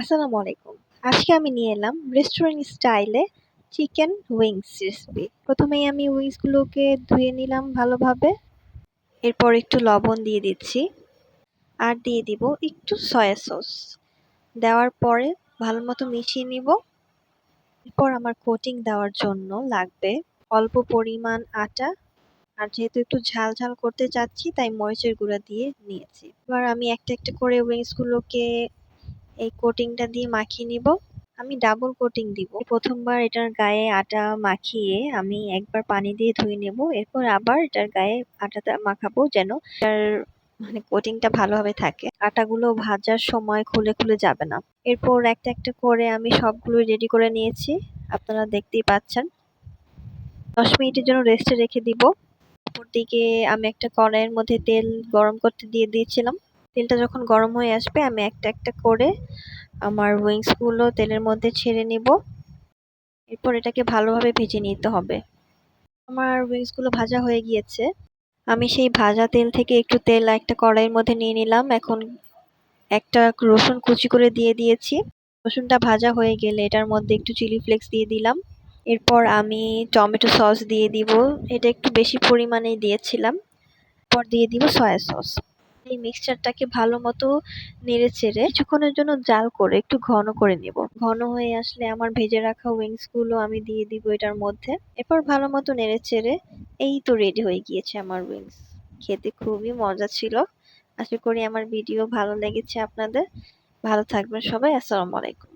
আসসালামু আলাইকুম। আজকে আমি নিয়ে এলাম রেস্টুরেন্ট স্টাইলে চিকেন উইংস রেসিপি। প্রথমেই আমি উইংসগুলোকে ধুয়ে নিলাম ভালোভাবে। এরপর একটু লবণ দিয়ে দিচ্ছি আর দিয়ে দিব একটু সয়া সস। দেওয়ার পরে ভালো মতো মিশিয়ে নিব। এরপর আমার কোটিং দেওয়ার জন্য লাগবে অল্প পরিমাণ আটা, আর যেহেতু একটু ঝাল ঝাল করতে চাচ্ছি তাই মরিচের গুঁড়া দিয়ে নিয়েছি। এবার আমি একটা একটা করে উইংসগুলোকে এই কোটিংটা দিয়ে মাখিয়ে নিব। আমি ডাবল কোটিং দিব। প্রথমবার এটার গায়ে আটা মাখিয়ে আমি একবার পানি দিয়ে ধুয়ে নেব, এরপর আবার এটার গায়ে আটাটা মাখাবো যেন এটার কোটিংটা ভালোভাবে থাকে, আটাগুলো ভাজার সময় খুলে খুলে যাবে না। এরপর একটা একটা করে আমি সবগুলো রেডি করে নিয়েছি, আপনারা দেখতেই পাচ্ছেন। 10 মিনিটের জন্য রেস্টে রেখে দিব। অপরদিকে আমি একটা কড়াইয়ের মধ্যে তেল গরম করতে দিয়ে দিয়েছিলাম। তেলটা যখন গরম হয়ে আসবে আমি একটা একটা করে আমার উইংস গুলো তেলের মধ্যে ছেড়ে নিব। এরপর এটাকে ভালোভাবে ভেজে নিতে হবে। আমার উইংস গুলো ভাজা হয়ে গিয়েছে। আমি সেই ভাজা তেল থেকে একটু তেল একটা কড়াইয়ের মধ্যে নিয়ে নিলাম। এখন একটা রসুন কুচি করে দিয়ে দিয়েছি। রসুনটা ভাজা হয়ে গেলে এটার মধ্যে একটু চিলি ফ্লেক্স দিয়ে দিলাম। এরপর আমি টমেটো সস দিয়ে দিব, এটা একটু বেশি পরিমাণেই দিয়েছিলাম। এরপর দিয়ে দিব সয়া সস। এই মিক্সচারটাকে ভালো মতো নেড়ে চেড়ে কিছুক্ষণের জন্য জাল করে একটু ঘন করে নেব। ঘন হয়ে আসলে আমার ভেজে রাখা উইংস গুলো আমি দিয়ে দিব এটার মধ্যে। এরপর ভালো মতো নেড়ে চেড়ে এই তো রেডি হয়ে গিয়েছে আমার উইংস। খেতে খুবই মজা ছিল। আশা করি আমার ভিডিও ভালো লেগেছে আপনাদের। ভালো থাকবেন সবাই। আসসালামু আলাইকুম।